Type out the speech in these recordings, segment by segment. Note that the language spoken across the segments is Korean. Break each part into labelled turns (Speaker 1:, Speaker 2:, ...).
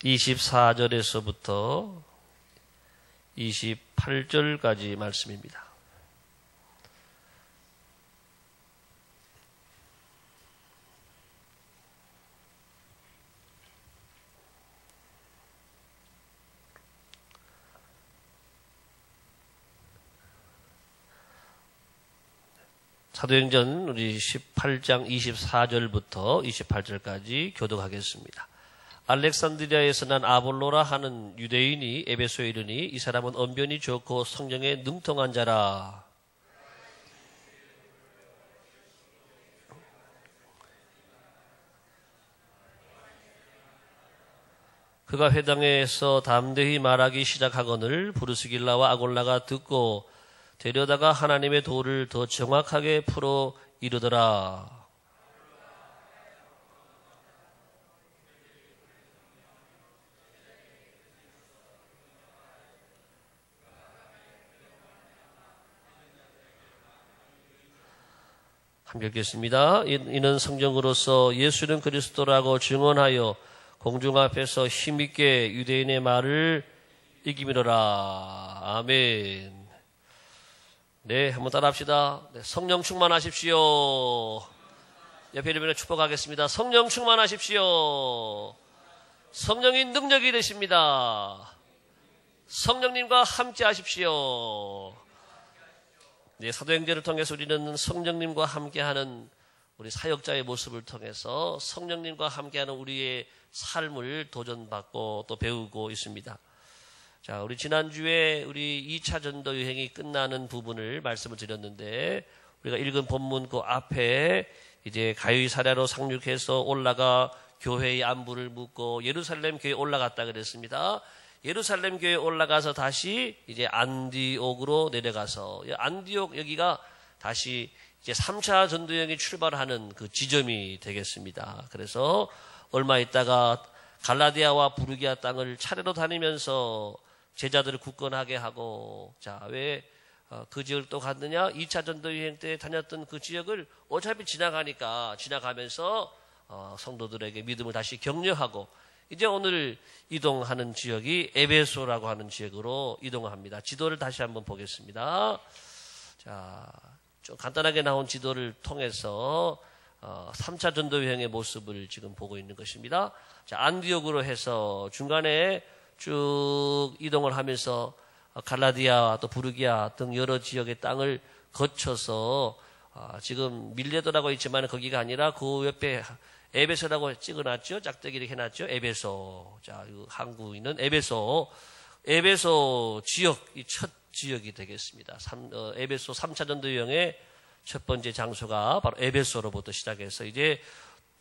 Speaker 1: 24절에서부터 28절까지 말씀입니다. 사도행전 우리 18장 24절부터 28절까지 교독하겠습니다. 알렉산드리아에서 난 아볼로라 하는 유대인이 에베소에 이르니 이 사람은 언변이 좋고 성령에 능통한 자라. 그가 회당에서 담대히 말하기 시작하거늘 브루스길라와 아골라가 듣고 데려다가 하나님의 도를 더 정확하게 풀어 이르더라. 함께 읽겠습니다. 이는 성경으로서 예수는 그리스도라고 증언하여 공중 앞에서 힘있게 유대인의 말을 이기미로라. 아멘. 네, 한번 따라합시다. 네, 성령 충만하십시오. 옆에 이름으로 축복하겠습니다. 성령 충만하십시오. 성령이 능력이 되십니다. 성령님과 함께 하십시오. 네, 사도행전을 통해서 우리는 성령님과 함께하는 우리 사역자의 모습을 통해서 성령님과 함께하는 우리의 삶을 도전받고 또 배우고 있습니다. 자, 우리 지난주에 우리 2차 전도 여행이 끝나는 부분을 말씀을 드렸는데 우리가 읽은 본문 그 앞에 이제 가이사랴로 상륙해서 올라가 교회의 안부를 묻고 예루살렘 교회에 올라갔다 그랬습니다. 예루살렘 교회에 올라가서 다시 이제 안디옥으로 내려가서 안디옥 여기가 다시 이제 3차 전도 여행이 출발하는 그 지점이 되겠습니다. 그래서 얼마 있다가 갈라디아와 부르기아 땅을 차례로 다니면서 제자들을 굳건하게 하고, 자, 왜 그 지역을 또 갔느냐? 2차 전도 여행 때 다녔던 그 지역을 어차피 지나가면서 성도들에게 믿음을 다시 격려하고, 이제 오늘 이동하는 지역이 에베소라고 하는 지역으로 이동합니다. 지도를 다시 한번 보겠습니다. 자, 좀 간단하게 나온 지도를 통해서 3차 전도 여행의 모습을 지금 보고 있는 것입니다. 자, 안디옥으로 해서 중간에 쭉 이동을 하면서 갈라디아와 또 부르기아 등 여러 지역의 땅을 거쳐서 지금 밀레도라고 있지만 거기가 아니라 그 옆에 에베소라고 찍어놨죠. 짝대기 이렇게 해놨죠. 에베소. 자, 한국인은 에베소 지역이 첫 지역이 되겠습니다. 에베소 3차 전도 여행의 첫 번째 장소가 바로 에베소로부터 시작해서 이제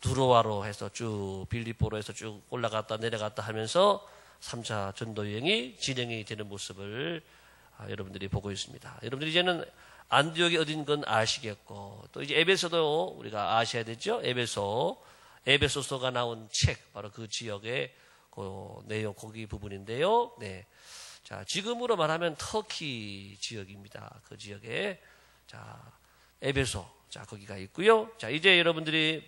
Speaker 1: 두로아로 해서 쭉 빌립보로 해서 쭉 올라갔다 내려갔다 하면서 3차 전도 여행이 진행이 되는 모습을 여러분들이 보고 있습니다. 여러분들이 이제는 안디옥이 어딘 건 아시겠고 또 이제 에베소도 우리가 아셔야 되죠. 에베소서가 나온 책 바로 그 지역의 그 내용 거기 부분인데요. 네. 자, 지금으로 말하면 터키 지역입니다. 그 지역에 자, 에베소. 자, 거기가 있고요. 자, 이제 여러분들이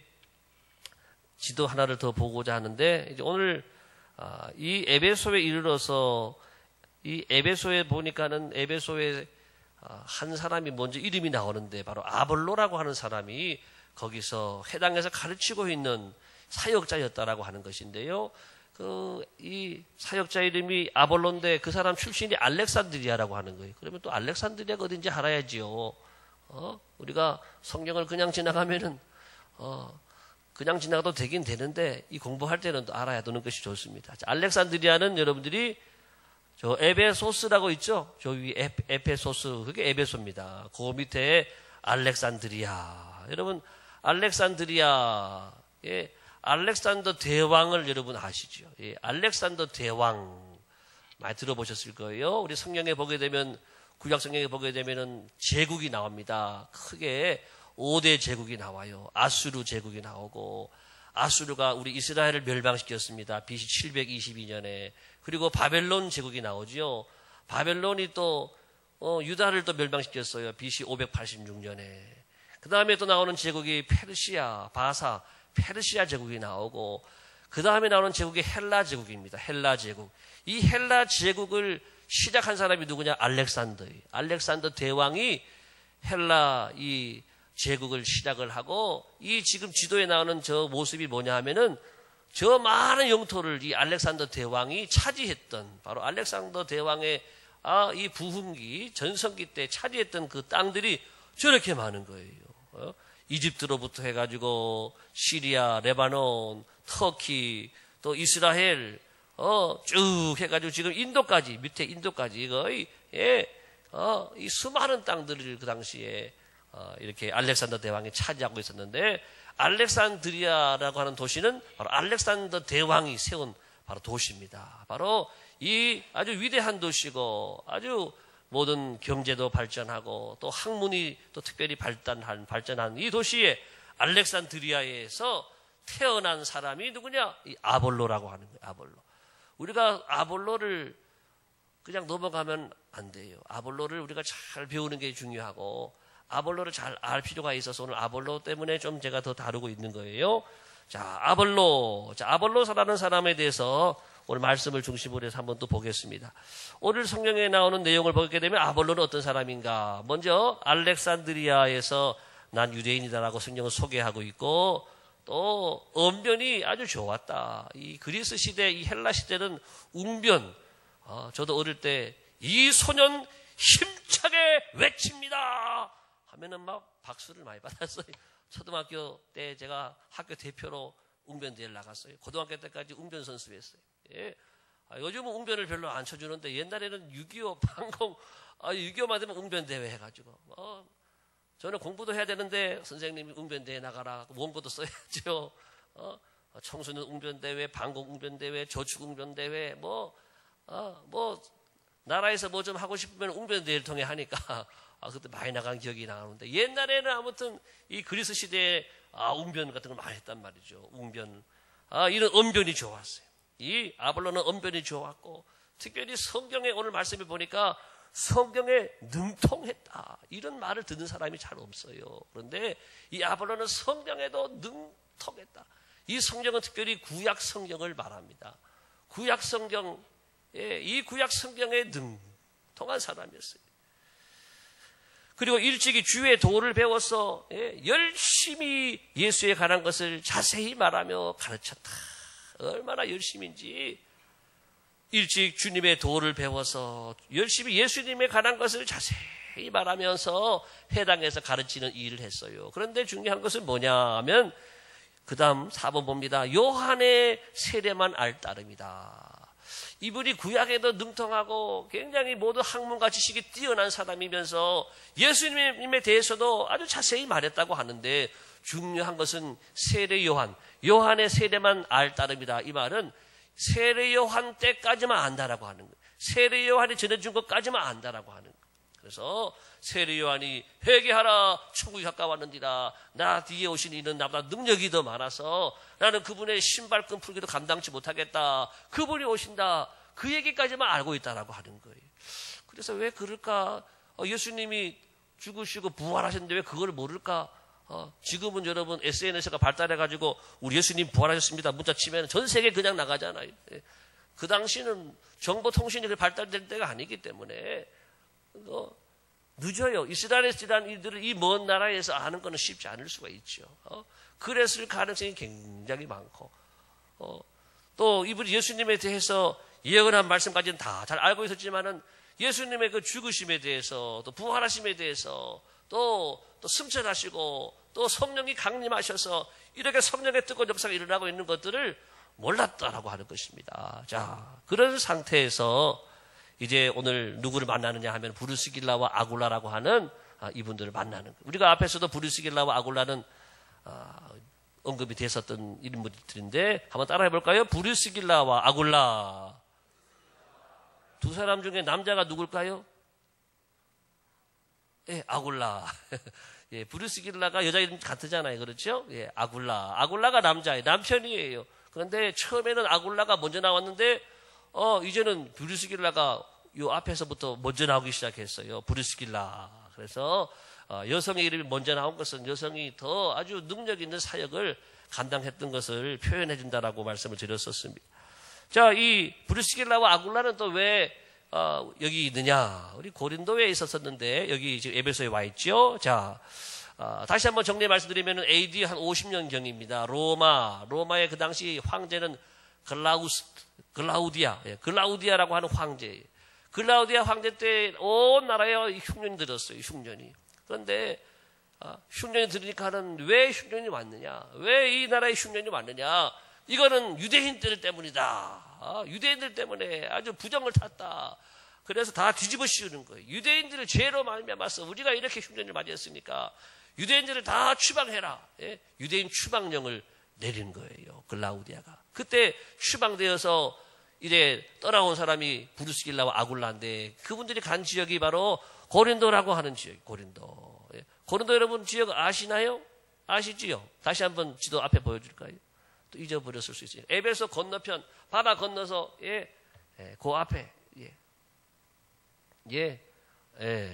Speaker 1: 지도 하나를 더 보고자 하는데 이제 오늘 이 에베소에 이르러서 이 에베소에 보니까는 에베소에 한 사람이 먼저 이름이 나오는데 바로 아볼로라고 하는 사람이 거기서 해당에서 가르치고 있는 사역자였다라고 하는 것인데요. 이 사역자 이름이 아볼로인데 그 사람 출신이 알렉산드리아라고 하는 거예요. 그러면 또 알렉산드리아가 어딘지 알아야지요. 우리가 성경을 그냥 지나가면은 그냥 지나가도 되긴 되는데 이 공부할 때는 또 알아야 되는 것이 좋습니다. 자, 알렉산드리아는 여러분들이 저 에베소스라고 있죠? 저 위 에페소스 그게 에베소입니다. 그 밑에 알렉산드리아. 여러분 알렉산드리아 알렉산더 대왕을 여러분 아시죠? 예, 알렉산더 대왕 많이 들어보셨을 거예요. 우리 성경에 보게 되면 구약 성경에 보게 되면은 제국이 나옵니다. 크게 5대 제국이 나와요. 아수르 제국이 나오고 아수르가 우리 이스라엘을 멸망시켰습니다. BC 722년에. 그리고 바벨론 제국이 나오죠. 바벨론이 또 유다를 또 멸망시켰어요. BC 586년에. 그 다음에 또 나오는 제국이 페르시아, 바사, 페르시아 제국이 나오고 그 다음에 나오는 제국이 헬라 제국입니다. 헬라 제국. 이 헬라 제국을 시작한 사람이 누구냐? 알렉산더예요. 알렉산더 대왕이 헬라 이 제국을 시작을 하고, 이 지금 지도에 나오는 저 모습이 뭐냐 하면은 저 많은 영토를 이 알렉산더 대왕이 차지했던, 바로 알렉산더 대왕의 이 부흥기, 전성기 때 차지했던 그 땅들이 저렇게 많은 거예요. 이집트로부터 해가지고 시리아, 레바논, 터키, 또 이스라엘, 쭉 해가지고 지금 인도까지, 밑에 인도까지 거의, 이 수많은 땅들을 그 당시에 이렇게 알렉산더 대왕이 차지하고 있었는데, 알렉산드리아라고 하는 도시는 바로 알렉산더 대왕이 세운 바로 도시입니다. 바로 이 아주 위대한 도시고, 아주 모든 경제도 발전하고 또 학문이 또 특별히 발전한 이 도시에 알렉산드리아에서 태어난 사람이 누구냐? 이 아볼로라고 하는 거예요. 아볼로. 우리가 아볼로를 그냥 넘어가면 안 돼요. 아볼로를 우리가 잘 배우는 게 중요하고, 아볼로를 잘 알 필요가 있어서 오늘 아볼로 때문에 좀 제가 더 다루고 있는 거예요. 자, 아볼로. 자, 아볼로라는 사람에 대해서 오늘 말씀을 중심으로 해서 한번 또 보겠습니다. 오늘 성경에 나오는 내용을 보게 되면 아볼로는 어떤 사람인가? 먼저 알렉산드리아에서 난 유대인이다라고 성경을 소개하고 있고, 또 언변이 아주 좋았다. 이 그리스 시대, 이 헬라 시대는 웅변. 저도 어릴 때 이 소년 힘차게 외칩니다 하면은 막 박수를 많이 받았어요. 초등학교 때 제가 학교 대표로 웅변대회를 나갔어요. 고등학교 때까지 웅변 선수였어요. 예. 요즘은 웅변을 별로 안 쳐주는데 옛날에는 6.25 방공, 6.25만 되면 웅변대회 해가지고, 저는 공부도 해야 되는데 선생님이 웅변대회 나가라. 원고도 써야죠. 청소년 웅변대회, 방공 웅변대회, 저축 웅변대회, 나라에서 뭐 좀 하고 싶으면 웅변대회를 통해 하니까, 그때 많이 나간 기억이 나는데, 옛날에는 아무튼 이 그리스 시대에 웅변 같은 걸 많이 했단 말이죠. 웅변. 이런 언변이 좋았어요. 이 아볼로는 언변이 좋았고, 특별히 성경에 오늘 말씀해 보니까 성경에 능통했다. 이런 말을 듣는 사람이 잘 없어요. 그런데 이 아볼로는 성경에도 능통했다. 이 성경은 특별히 구약 성경을 말합니다. 구약 성경, 이 구약 성경에 능통한 사람이었어요. 그리고 일찍이 주의 도를 배워서 열심히 예수에 관한 것을 자세히 말하며 가르쳤다. 얼마나 열심인지 일찍 주님의 도를 배워서 열심히 예수님에 관한 것을 자세히 말하면서 회당에서 가르치는 일을 했어요. 그런데 중요한 것은 뭐냐 하면 그 다음 4번 봅니다. 요한의 세례만 알 따름이다. 이분이 구약에도 능통하고 굉장히 모두 학문과 지식이 뛰어난 사람이면서 예수님에 대해서도 아주 자세히 말했다고 하는데, 중요한 것은 세례 요한의 세례만 알 따름이다. 이 말은 세례 요한 때까지만 안다라고 하는 거예요. 세례 요한이 전해준 것까지만 안다라고 하는 거예요. 그래서 세례 요한이 회개하라 천국이 가까웠느니라, 나 뒤에 오신 이는 나보다 능력이 더 많아서 나는 그분의 신발끈 풀기도 감당치 못하겠다, 그분이 오신다, 그 얘기까지만 알고 있다라고 하는 거예요. 그래서 왜 그럴까? 예수님이 죽으시고 부활하셨는데 왜 그걸 모를까? 지금은 여러분 SNS가 발달해가지고 우리 예수님 부활하셨습니다 문자 치면 전 세계 그냥 나가잖아요. 그 당시는 정보통신이 발달될 때가 아니기 때문에 늦어요. 이스라엘에서 지난 이들을 이 먼 나라에서 아는 것은 쉽지 않을 수가 있죠. 그랬을 가능성이 굉장히 많고, 또 이분이 예수님에 대해서 예언한 말씀까지는 다 잘 알고 있었지만은 예수님의 그 죽으심에 대해서, 또 부활하심에 대해서, 또 승천하시고 또 성령이 강림하셔서 이렇게 성령의 뜨거운 역사가 일어나고 있는 것들을 몰랐다라고 하는 것입니다. 자, 그런 상태에서 이제 오늘 누구를 만나느냐 하면 브루스길라와 아굴라라고 하는 이분들을 만나는 거예요. 우리가 앞에서도 브루스길라와 아굴라는 언급이 됐었던 인물들인데 한번 따라해 볼까요? 브루스길라와 아굴라. 두 사람 중에 남자가 누굴까요? 예, 아굴라. 예, 브루스길라가 여자 이름 같으잖아요. 그렇죠? 예, 아굴라가 남자예요. 남편이에요. 그런데 처음에는 아굴라가 먼저 나왔는데, 이제는 브루스길라가 요 앞에서부터 먼저 나오기 시작했어요. 브루스길라. 그래서, 여성의 이름이 먼저 나온 것은 여성이 더 아주 능력 있는 사역을 감당했던 것을 표현해 준다라고 말씀을 드렸었습니다. 자, 이 브리스길라와 아굴라는 또 왜 여기 있느냐? 우리 고린도에 있었었는데 여기 지금 에베소에 와 있죠. 자, 다시 한번 정리해 말씀드리면 AD 한 50년 경입니다. 로마의 그 당시 황제는 글라우디아라고 하는 황제예요. 글라우디아 황제 때 온 나라에 흉년이 들었어요. 흉년이. 그런데 흉년이 들으니까는 왜 흉년이 왔느냐? 왜 이 나라에 흉년이 왔느냐? 이거는 유대인들 때문이다. 유대인들 때문에 아주 부정을 탔다. 그래서 다 뒤집어 씌우는 거예요. 유대인들을 죄로 말미암아서 우리가 이렇게 흉년을 맞이했으니까 유대인들을 다 추방해라. 예? 유대인 추방령을 내린 거예요. 글라우디아가. 그때 추방되어서 이제 떠나온 사람이 브루스길라와 아굴라인데 그분들이 간 지역이 바로 고린도라고 하는 지역. 고린도. 예? 고린도 여러분 지역 아시나요? 아시지요? 다시 한번 지도 앞에 보여줄까요? 또 잊어버렸을 수 있어요. 에베소 건너편 바다 건너서 그 앞에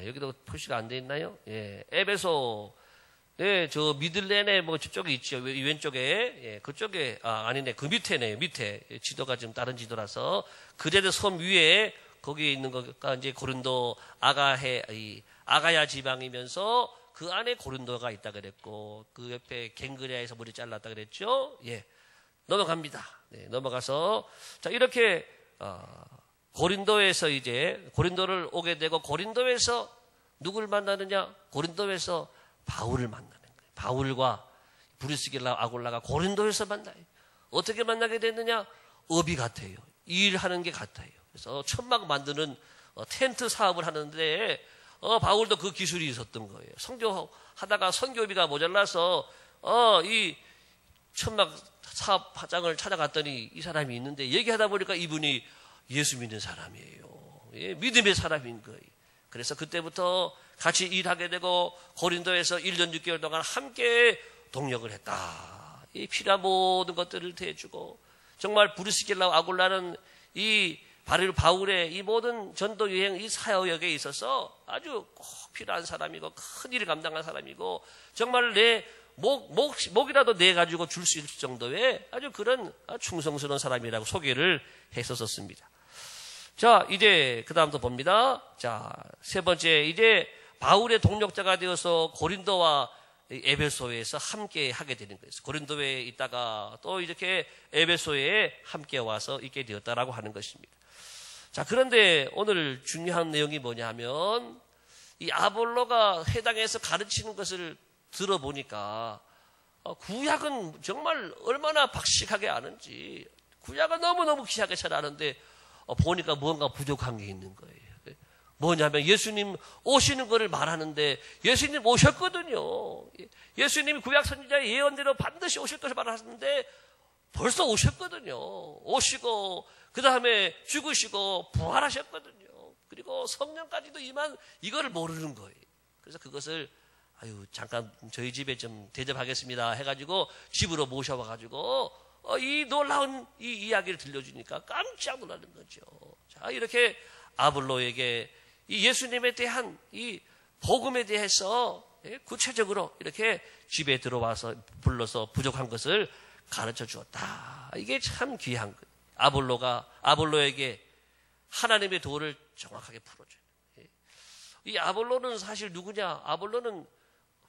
Speaker 1: 여기도 표시가 안 돼 있나요? 에베소 저 미들렌에 뭐 저쪽에 있죠. 왼쪽에 그쪽에 아니네 그 밑에네요. 밑에 지도가 지금 다른 지도라서 그레데 섬 위에 거기에 있는 거가 이제 고린도 아가야 지방이면서 그 안에 고린도가 있다 그랬고 그 옆에 갱그레아에서 머리 잘랐다 그랬죠. 넘어갑니다. 넘어가서 자 이렇게 고린도에서 이제 고린도를 오게 되고 고린도에서 누구를 만나느냐? 고린도에서 바울을 만나는 거예요. 바울과 브리스길라 아굴라가 고린도에서 만나요. 어떻게 만나게 됐느냐? 업이 같아요. 일하는 게 같아요. 그래서 천막 만드는 텐트 사업을 하는데 바울도 그 기술이 있었던 거예요. 선교하다가 선교비가 모자라서 이 천막 사업장을 찾아갔더니 이 사람이 있는데 얘기하다 보니까 이분이 예수 믿는 사람이에요. 믿음의 사람인 거예요. 그래서 그때부터 같이 일하게 되고 고린도에서 1년 6개월 동안 함께 동역을 했다. 이 필요한 모든 것들을 대해주고 정말 브리스길라와 아굴라는 이 바울의 이 모든 전도 여행 이 사역에 있어서 아주 꼭 필요한 사람이고 큰 일을 감당한 사람이고 정말 내 목이라도 내 가지고 줄 수 있을 정도의 아주 그런 충성스러운 사람이라고 소개를 했었습니다. 자, 이제 그 다음도 봅니다. 자, 세 번째, 이제 바울의 동력자가 되어서 고린도와 에베소에서 함께 하게 되는 거예요. 고린도에 있다가 또 이렇게 에베소에 함께 와서 있게 되었다라고 하는 것입니다. 자, 그런데 오늘 중요한 내용이 뭐냐 하면 이 아볼로가 회당에서 가르치는 것을 들어보니까 구약은 정말 얼마나 박식하게 아는지 구약은 너무너무 귀하게 잘 아는데 보니까 뭔가 부족한 게 있는 거예요. 뭐냐면 예수님 오시는 것을 말하는데 예수님 오셨거든요. 예수님이 구약 선지자의 예언대로 반드시 오실 것을 말하셨는데 벌써 오셨거든요. 오시고 그 다음에 죽으시고 부활하셨거든요. 그리고 성령까지도 임한 이거를 모르는 거예요. 그래서 그것을 잠깐 저희 집에 좀 대접하겠습니다 해가지고 집으로 모셔와가지고 이 놀라운 이 이야기를 들려주니까 깜짝 놀라는 거죠. 자, 이렇게 아볼로에게 이 예수님에 대한 이 복음에 대해서 구체적으로 이렇게 집에 들어와서 불러서 부족한 것을 가르쳐 주었다. 이게 참 귀한 거예요. 아볼로에게 하나님의 도를 정확하게 풀어줘요. 이 아볼로는 사실 누구냐? 아볼로는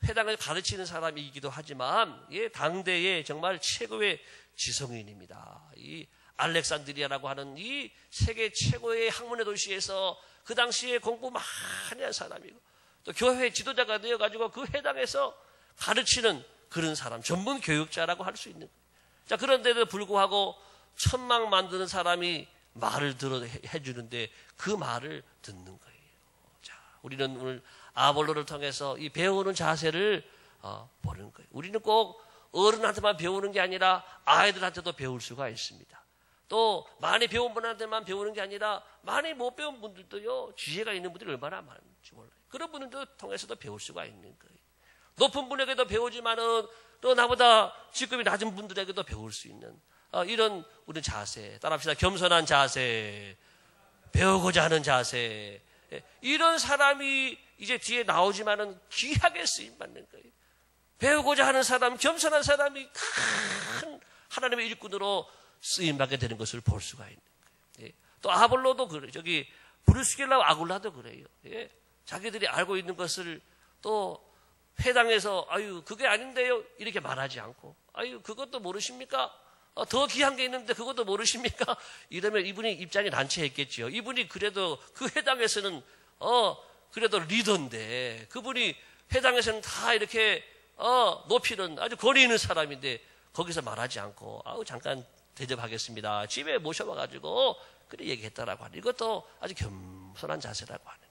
Speaker 1: 회당을 가르치는 사람이기도 하지만 당대의 정말 최고의 지성인입니다. 이 알렉산드리아라고 하는 이 세계 최고의 학문의 도시에서 그 당시에 공부 많이 한 사람이고 또 교회 지도자가 되어가지고 그 회당에서 가르치는 그런 사람, 전문 교육자라고 할 수 있는 거예요. 자, 그런데도 불구하고 천막 만드는 사람이 말을 해주는데 그 말을 듣는 거예요. 자, 우리는 오늘 아볼로를 통해서 이 배우는 자세를 보는 거예요. 우리는 꼭 어른한테만 배우는 게 아니라 아이들한테도 배울 수가 있습니다. 또 많이 배운 분한테만 배우는 게 아니라 많이 못 배운 분들도요, 지혜가 있는 분들이 얼마나 많은지 몰라요. 그런 분들도 통해서도 배울 수가 있는 거예요. 높은 분에게도 배우지만은 또 나보다 직급이 낮은 분들에게도 배울 수 있는 이런 우리 자세, 따라합시다. 겸손한 자세, 배우고자 하는 자세, 이런 사람이 이제 뒤에 나오지만은 귀하게 쓰임 받는 거예요. 배우고자 하는 사람, 겸손한 사람이 큰 하나님의 일꾼으로 쓰임받게 되는 것을 볼 수가 있는 거예요. 예. 또 아볼로도 그래요. 저기 브루스길라와 아굴라도 그래요. 예. 자기들이 알고 있는 것을 또 회당에서 아유 그게 아닌데요 이렇게 말하지 않고 아유 그것도 모르십니까? 더 귀한 게 있는데 그것도 모르십니까? 이러면 이분이 입장이 난처했겠죠. 이분이 그래도 그 회당에서는 그래도 리더인데 그분이 회당에서는 다 이렇게 높이는 아주 권위 있는 사람인데 거기서 말하지 않고 아우 잠깐 대접하겠습니다. 집에 모셔와가지고 그래 얘기했다라고 하는 이것도 아주 겸손한 자세라고 하는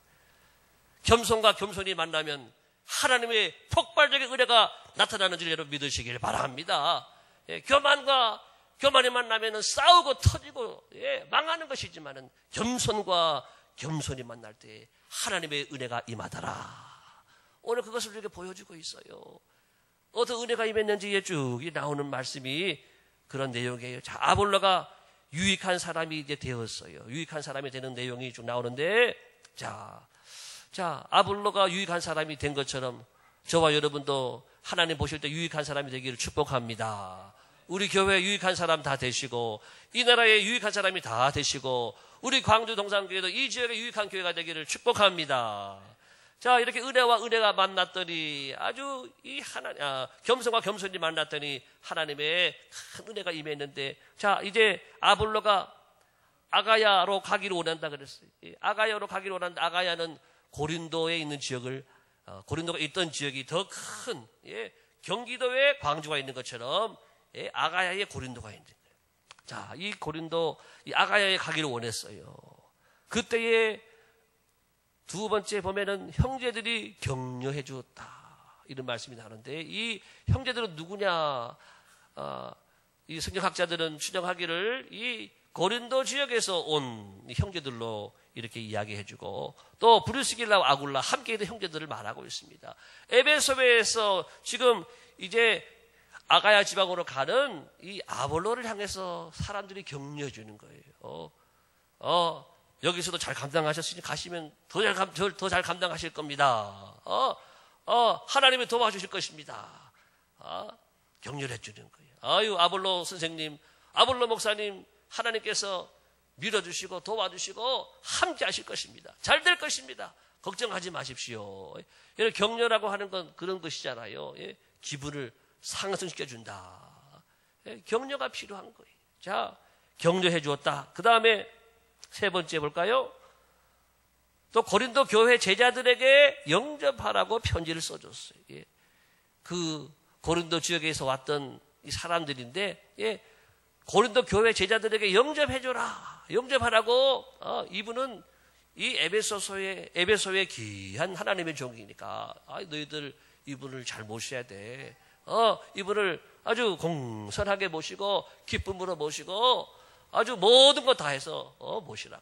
Speaker 1: 겸손과 겸손이 만나면 하나님의 폭발적인 은혜가 나타나는 줄 여러분 믿으시길 바랍니다. 예, 교만이 만나면 싸우고 터지고 망하는 것이지만은 겸손과 겸손이 만날 때 하나님의 은혜가 임하더라. 오늘 그것을 이렇게 보여주고 있어요. 어떤 은혜가 임했는지에 쭉 나오는 말씀이 그런 내용이에요. 자, 아볼로가 유익한 사람이 이제 되었어요. 유익한 사람이 되는 내용이 쭉 나오는데, 자, 아볼로가 유익한 사람이 된 것처럼 저와 여러분도 하나님 보실 때 유익한 사람이 되기를 축복합니다. 우리 교회 유익한 사람 다 되시고, 이 나라에 유익한 사람이 다 되시고, 우리 광주 동산교회도 이 지역의 유익한 교회가 되기를 축복합니다. 자, 이렇게 은혜가 만났더니 아주 겸손과 겸손이 만났더니 하나님의 큰 은혜가 임했는데, 자, 이제 아볼로가 아가야로 가기를 원한다 그랬어요. 아가야로 가기를 원하는데 아가야는 고린도에 있는 지역을, 고린도가 있던 지역이 더 큰, 경기도에 광주가 있는 것처럼 아가야에 고린도가 있는 거예요. 자, 이 아가야에 가기를 원했어요. 그때에 두 번째 보면은 형제들이 격려해 주었다. 이런 말씀이 나오는데 이 형제들은 누구냐? 이 성경학자들은 추정하기를 이 고린도 지역에서 온 형제들로 이렇게 이야기해 주고 또 브루스길라와 아굴라 함께 있는 형제들을 말하고 있습니다. 에베소에서 지금 이제 아가야 지방으로 가는 이 아볼로를 향해서 사람들이 격려해 주는 거예요. 여기서도 잘 감당하셨으니 가시면 더 잘 감당하실 겁니다. 하나님이 도와주실 것입니다. 격려해 주는 거예요. 아유, 아볼로 선생님, 아볼로 목사님, 하나님께서 밀어주시고 도와주시고 함께 하실 것입니다. 잘 될 것입니다. 걱정하지 마십시오. 이런 격려라고 하는 건 그런 것이잖아요. 기분을 상승시켜준다. 격려가 필요한 거예요. 자, 격려해 주었다. 그 다음에 세 번째 볼까요? 또 고린도 교회 제자들에게 영접하라고 편지를 써줬어요. 그 고린도 지역에서 왔던 이 사람들인데, 고린도 교회 제자들에게 영접해줘라. 영접하라고, 이분은 이 에베소의 귀한 하나님의 종이니까, 너희들 이분을 잘 모셔야 돼. 이분을 아주 공손하게 모시고, 기쁨으로 모시고, 아주 모든 거 다 해서 모시라.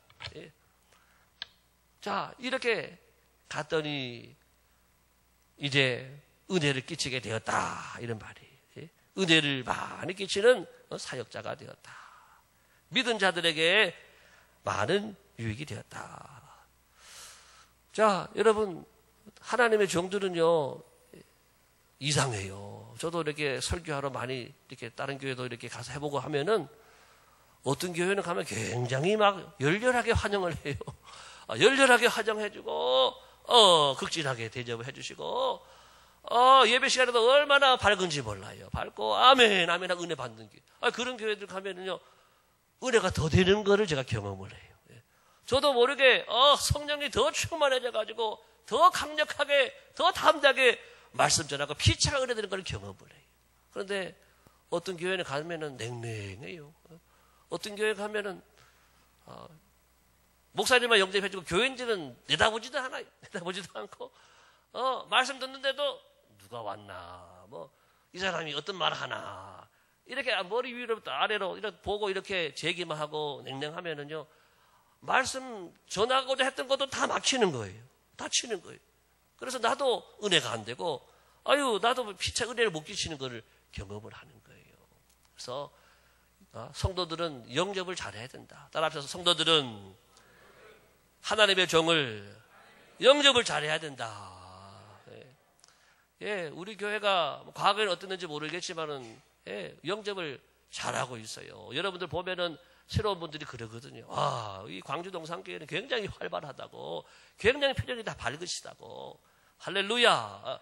Speaker 1: 자, 이렇게 갔더니 이제 은혜를 끼치게 되었다. 이런 말이에요. 은혜를 많이 끼치는 사역자가 되었다. 믿은 자들에게 많은 유익이 되었다. 자, 여러분, 하나님의 종들은요, 이상해요. 저도 이렇게 설교하러 많이 이렇게 다른 교회도 이렇게 가서 해보고 하면은 어떤 교회는 가면 굉장히 막 열렬하게 환영을 해요. 열렬하게 환영해주고, 극진하게 대접을 해주시고, 예배 시간에도 얼마나 밝은지 몰라요. 밝고, 아멘, 아멘 하고 은혜 받는 게. 그런 교회들 가면은요, 은혜가 더 되는 거를 제가 경험을 해요. 저도 모르게, 성령이 더 충만해져가지고, 더 강력하게, 더 담대하게 말씀 전하고 피차가 은혜 되는 걸 경험을 해요. 그런데 어떤 교회는 가면은 냉랭해요. 어떤 교회 가면은, 목사님만 영접해주고 교인들은 내다보지도 않아요. 내다보지도 않고, 말씀 듣는데도 누가 왔나, 이 사람이 어떤 말 하나, 이렇게 머리 위로부터 아래로 이렇게 보고 이렇게 제기만 하고 냉랭하면은요, 말씀 전하고자 했던 것도 다 막히는 거예요. 다치는 거예요. 그래서 나도 은혜가 안 되고, 나도 피차 은혜를 못 끼치는 거를 경험을 하는 거예요. 그래서, 성도들은 영접을 잘해야 된다. 따라합시다. 성도들은 하나님의 종을 영접을 잘해야 된다. 예, 우리 교회가 과거에는 어땠는지 모르겠지만은 예, 영접을 잘하고 있어요. 여러분들 보면은 새로운 분들이 그러거든요. 아, 이 광주 동산교회는 굉장히 활발하다고, 굉장히 표정이 다 밝으시다고. 할렐루야.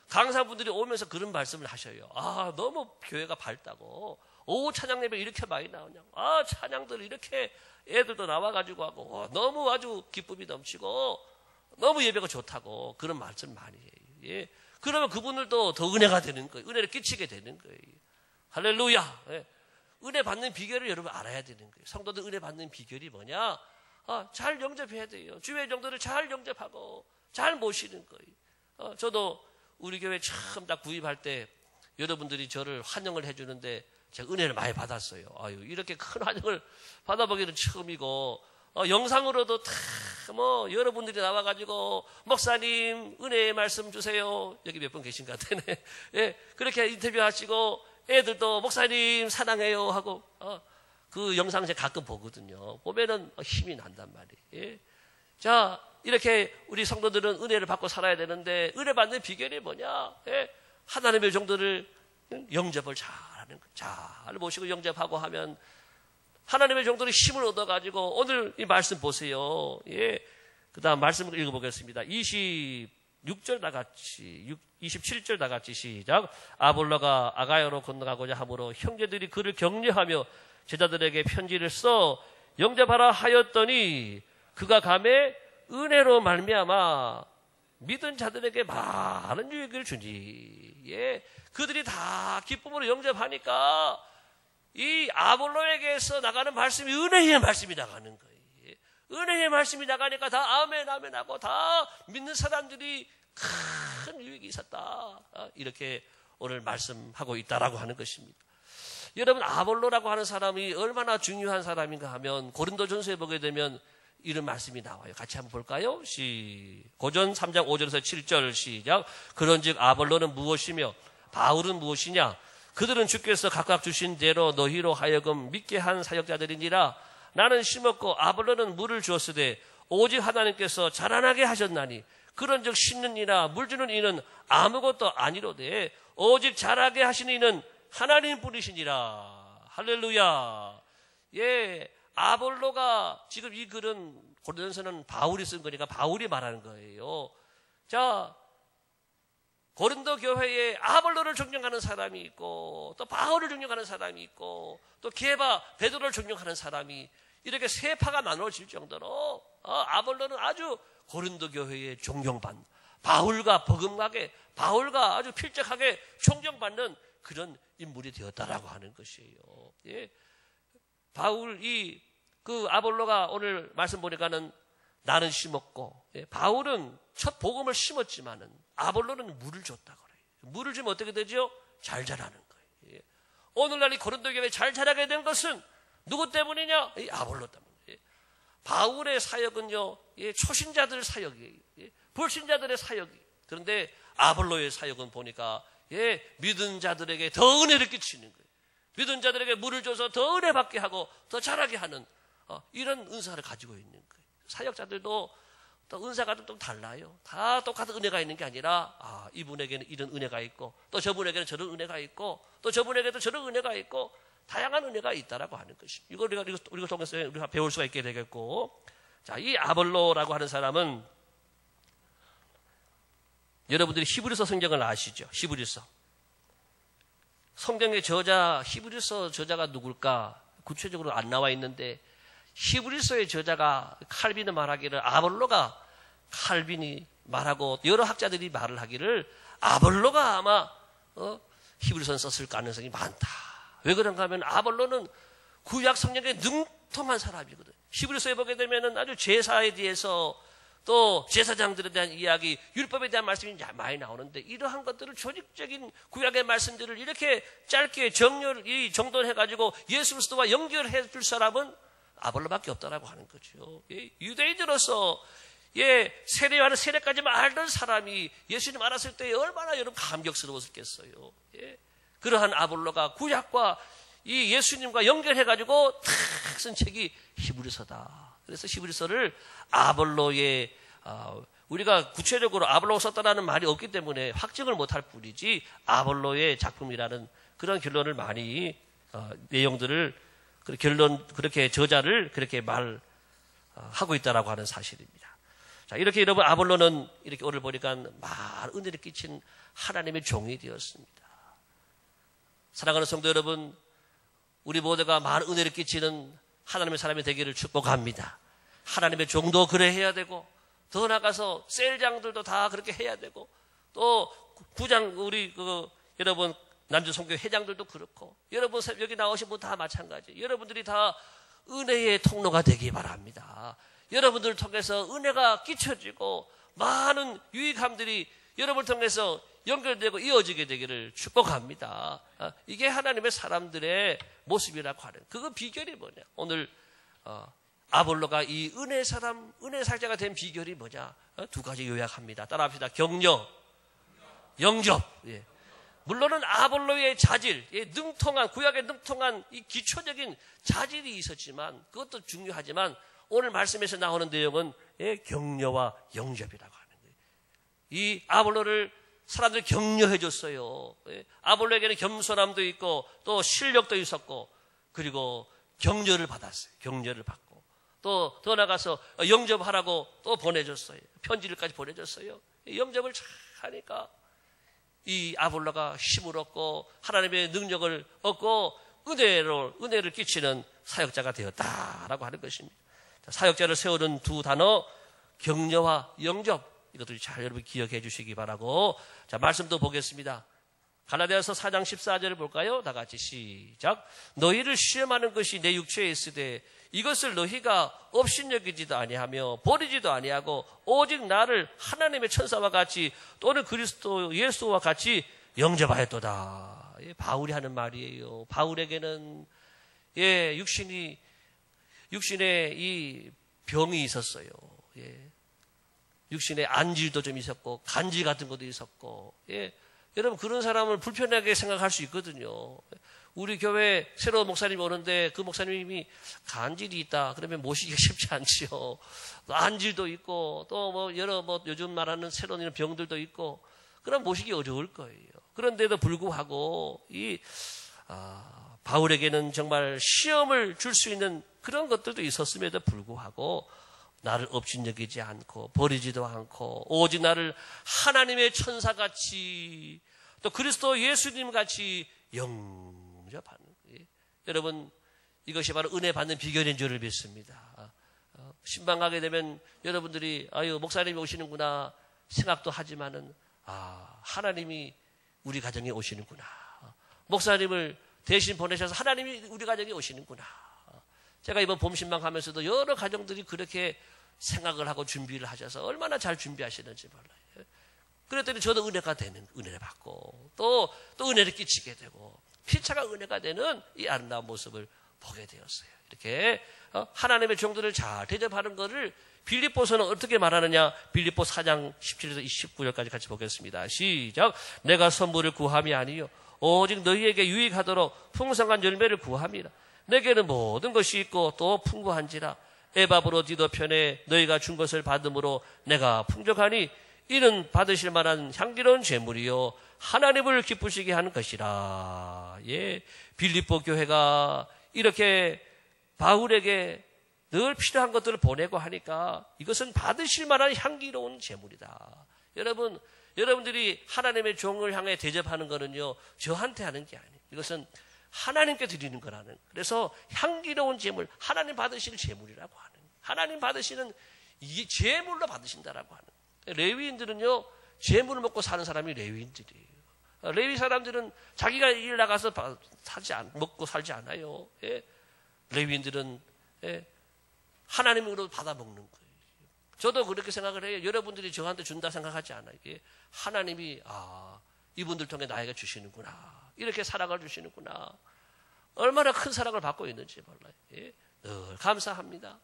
Speaker 1: 강사분들이 오면서 그런 말씀을 하셔요. 아, 너무 교회가 밝다고. 오후 찬양 예배 이렇게 많이 나오냐고. 아, 찬양들 이렇게 애들도 나와가지고 하고 너무 아주 기쁨이 넘치고 너무 예배가 좋다고 그런 말씀 많이 해요. 예. 그러면 그분들도 더 은혜가 되는 거예요. 은혜를 끼치게 되는 거예요. 할렐루야. 예. 은혜 받는 비결을 여러분 알아야 되는 거예요. 성도들 은혜 받는 비결이 뭐냐? 잘 영접해야 돼요. 주의 정도를 잘 영접하고 잘 모시는 거예요. 저도 우리 교회 처음 딱 구입할 때 여러분들이 저를 환영을 해주는데 제가 은혜를 많이 받았어요. 아유, 이렇게 큰 환영을 받아보기는 처음이고, 영상으로도 다 여러분들이 나와가지고 목사님 은혜의 말씀 주세요. 여기 몇 분 계신 것 같네. 예, 그렇게 인터뷰하시고 애들도 목사님 사랑해요 하고 그 영상 제가 가끔 보거든요. 보면은 힘이 난단 말이에요. 예. 자, 이렇게 우리 성도들은 은혜를 받고 살아야 되는데 은혜 받는 비결이 뭐냐? 예. 하나님의 정도를 영접을 잘하는 거. 잘 모시고 영접하고 하면 하나님의 정도로 힘을 얻어가지고 오늘 이 말씀 보세요. 예. 그 다음 말씀을 읽어보겠습니다. 26절 다 같이, 27절 다 같이 시작. 아볼로가 아가야로 건너가고자 하므로 형제들이 그를 격려하며 제자들에게 편지를 써 영접하라 하였더니 그가 감에 은혜로 말미암아 믿은 자들에게 많은 유익을 주니. 예. 그들이 다 기쁨으로 영접하니까 이 아볼로에게서 나가는 말씀이 은혜의 말씀이 나가는 거예요. 은혜의 말씀이 나가니까 다 아멘 아멘 하고 다 믿는 사람들이 큰 유익이 있었다. 이렇게 오늘 말씀하고 있다라고 하는 것입니다. 여러분, 아볼로라고 하는 사람이 얼마나 중요한 사람인가 하면 고린도전서에 보게 되면 이런 말씀이 나와요. 같이 한번 볼까요? 고전 3장 5절에서 7절 시작. 그런즉 아볼로는 무엇이며 바울은 무엇이냐? 그들은 주께서 각각 주신 대로 너희로 하여금 믿게 한 사역자들이니라. 나는 심었고 아볼로는 물을 주었으되 오직 하나님께서 자라나게 하셨나니 그런즉 심는 이나 물 주는 이는 아무것도 아니로되 오직 자라게 하시는 이는 하나님뿐이시니라. 할렐루야. 예, 아볼로가 지금 이 글은 고린도전서는 바울이 쓴 거니까 바울이 말하는 거예요. 자, 고린도 교회에 아볼로를 존경하는 사람이 있고 또 바울을 존경하는 사람이 있고 또 게바 베드로를 존경하는 사람이 이렇게 세 파가 나눠질 정도로 아볼로는 아주 고린도 교회에 존경받는, 바울과 버금가게, 바울과 아주 필적하게 존경받는 그런 인물이 되었다라고 하는 것이에요. 예. 바울 그 아볼로가 오늘 말씀 보니까는 나는 심었고, 예, 바울은 첫 복음을 심었지만은 아볼로는 물을 줬다 그래요. 물을 주면 어떻게 되죠? 잘 자라는 거예요. 예. 오늘날 이 고린도 교회 잘 자라게 된 것은 누구 때문이냐? 이 아볼로 때문에. 예. 바울의 사역은요, 예, 초신자들 사역이에요. 예. 불신자들의 사역이. 그런데 아볼로의 사역은 보니까 예, 믿은 자들에게 더 은혜를 끼치는 거예요. 믿은 자들에게 물을 줘서 더 은혜 받게 하고 더 자라게 하는 이런 은사를 가지고 있는 거예요. 사역자들도 또 은사가 좀 달라요. 다 똑같은 은혜가 있는 게 아니라 이분에게는 이런 은혜가 있고 또 저분에게는 저런 은혜가 있고 또 저분에게도 저런 은혜가 있고 다양한 은혜가 있다라고 하는 것이. 이걸 우리가 통해서 우리가 배울 수가 있게 되겠고, 자, 이 아볼로라고 하는 사람은 여러분들이 히브리서 성경을 아시죠? 히브리서. 성경의 저자, 히브리서 저자가 누굴까? 구체적으로 안 나와 있는데 히브리서의 저자가 칼빈이 말하기를 아볼로가, 칼빈이 말하고 여러 학자들이 말을 하기를 아볼로가 아마 히브리서는 썼을 가능성이 많다. 왜 그런가 하면 아볼로는 구약 성경에 능통한 사람이거든. 히브리서에 보게 되면은 아주 제사에 대해서 또 제사장들에 대한 이야기, 율법에 대한 말씀이 많이 나오는데 이러한 것들을 조직적인 구약의 말씀들을 이렇게 짧게 정돈해가지고 예수 그리스도와 연결해 줄 사람은 아볼로밖에 없다라고 하는 거죠. 예, 유대인으로서 세례와는 세례까지만 알던 사람이 예수님 알았을 때 얼마나 여러분 감격스러웠겠어요. 예, 그러한 아볼로가 구약과 이 예수님과 연결해가지고 탁 쓴 책이 히브리서다. 그래서 히브리서를 아볼로의 우리가 구체적으로 아볼로가 썼다라는 말이 없기 때문에 확증을 못할 뿐이지 아볼로의 작품이라는 그런 결론을 많이 내용들을 그렇게 저자를 그렇게 말하고 있다라고 하는 사실입니다. 자, 이렇게 여러분 아볼로는 이렇게 오늘 보니까 많은 은혜를 끼친 하나님의 종이 되었습니다. 사랑하는 성도 여러분, 우리 모두가 많은 은혜를 끼치는 하나님의 사람이 되기를 축복합니다. 하나님의 종도 그래 해야 되고, 더 나가서 셀장들도 다 그렇게 해야 되고, 또 부장 우리 여러분 남주 선교 회장들도 그렇고, 여러분 여기 나오신 분 다 마찬가지. 여러분들이 다 은혜의 통로가 되기 바랍니다. 여러분들을 통해서 은혜가 끼쳐지고 많은 유익함들이 여러분을 통해서 연결되고 이어지게 되기를 축복합니다. 이게 하나님의 사람들의 모습이라고 하는 그 비결이 뭐냐? 오늘 아볼로가 이 은혜 사자가 된 비결이 뭐냐? 두 가지 요약합니다. 따라합시다. 격려, 영접. 예. 물론은 아볼로의 자질, 능통한 구약에 능통한 이 기초적인 자질이 있었지만 그것도 중요하지만 오늘 말씀에서 나오는 내용은 격려와 영접이라고 하는 거예요. 이 아볼로를 사람들이 격려해 줬어요. 아볼로에게는 겸손함도 있고 또 실력도 있었고 그리고 격려를 받았어요. 격려를 받고 또 더 나가서 영접하라고 또 보내줬어요. 편지를까지 보내줬어요. 영접을 잘 하니까 이 아볼로가 힘을 얻고 하나님의 능력을 얻고 은혜를 끼치는 사역자가 되었다라고 하는 것입니다. 사역자를 세우는 두 단어 격려와 영접, 이것들이 잘 여러분 기억해 주시기 바라고. 자, 말씀도 보겠습니다. 갈라디아서 4장 14절을 볼까요? 다 같이 시작. 너희를 시험하는 것이 내 육체에 있으되 이것을 너희가 업신여기지도 아니하며 버리지도 아니하고 오직 나를 하나님의 천사와 같이 또는 그리스도 예수와 같이 영접하였도다. 바울이 하는 말이에요. 바울에게는 육신에 이 병이 있었어요. 육신에 안질도 좀 있었고 간질 같은 것도 있었고, 여러분 그런 사람을 불편하게 생각할 수 있거든요. 우리 교회 새로운 목사님이 오는데 그 목사님이 간질이 있다 그러면 모시기가 쉽지 않지요. 안질도 있고 또 여러 요즘 말하는 새로운 이런 병들도 있고 그럼 모시기 어려울 거예요. 그런데도 불구하고 바울에게는 정말 시험을 줄 수 있는 그런 것들도 있었음에도 불구하고 나를 업신여기지 않고 버리지도 않고 오직 나를 하나님의 천사같이 또 그리스도 예수님같이 영접하는 거예요. 여러분 이것이 바로 은혜 받는 비결인 줄을 믿습니다. 신방 가게 되면 여러분들이 목사님이 오시는구나 생각도 하지만은 하나님이 우리 가정에 오시는구나. 목사님을 대신 보내셔서 하나님이 우리 가정에 오시는구나. 제가 이번 봄 신방 하면서도 여러 가정들이 그렇게 생각을 하고 준비를 하셔서 얼마나 잘 준비하시는지 몰라요. 그랬더니 저도 은혜를 받고 또 은혜를 끼치게 되고 피차가 은혜가 되는 이 아름다운 모습을 보게 되었어요. 이렇게 하나님의 종들을 잘 대접하는 것을 빌립보서는 어떻게 말하느냐? 빌립보 4장 17절에서 29절까지 같이 보겠습니다. 시작. 내가 선물을 구함이 아니요 오직 너희에게 유익하도록 풍성한 열매를 구함이라. 내게는 모든 것이 있고 또 풍부한지라. 에바브로 디도 편에 너희가 준 것을 받음으로 내가 풍족하니 이는 받으실 만한 향기로운 제물이요 하나님을 기쁘시게 하는 것이라. 빌립보 교회가 이렇게 바울에게 늘 필요한 것들을 보내고 하니까 이것은 받으실 만한 향기로운 제물이다. 여러분들이 하나님의 종을 향해 대접하는 거는요 저한테 하는 게 아니에요. 이것은 하나님께 드리는 거라는. 그래서 향기로운 제물, 하나님 받으실 제물이라고 하는. 하나님 받으시는 이 제물로 받으신다라고 하는. 레위인들은요 제물을 먹고 사는 사람이 레위인들이에요. 레위 사람들은 자기가 일 나가서 먹고 살지 않아요. 레위인들은 하나님으로 받아 먹는 거예요. 저도 그렇게 생각을 해요. 여러분들이 저한테 준다 생각하지 않아요. 하나님이 이분들 통해 나에게 주시는구나. 이렇게 사랑을 주시는구나. 얼마나 큰 사랑을 받고 있는지 몰라요. 늘 감사합니다.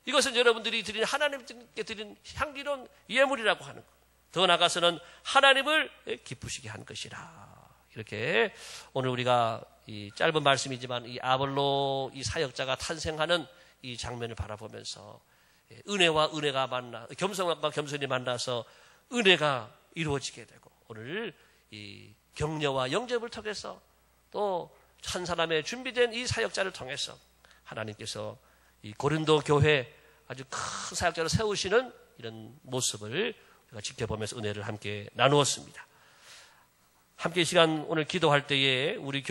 Speaker 1: 이것은 여러분들이 드린 하나님께 드린 향기로운 예물이라고 하는 것. 더 나아가서는 하나님을 기쁘시게 한 것이라. 이렇게 오늘 우리가 이 짧은 말씀이지만 이 아볼로 이 사역자가 탄생하는 이 장면을 바라보면서 은혜와 은혜가 만나, 겸손과 겸손이 만나서 은혜가 이루어지게 되고, 오늘 이 격려와 영접을 통해서 또 한 사람의 준비된 이 사역자를 통해서 하나님께서 이 고린도 교회 아주 큰 사역자로 세우시는 이런 모습을 우리가 지켜보면서 은혜를 함께 나누었습니다. 함께 이 시간 오늘 기도할 때에 우리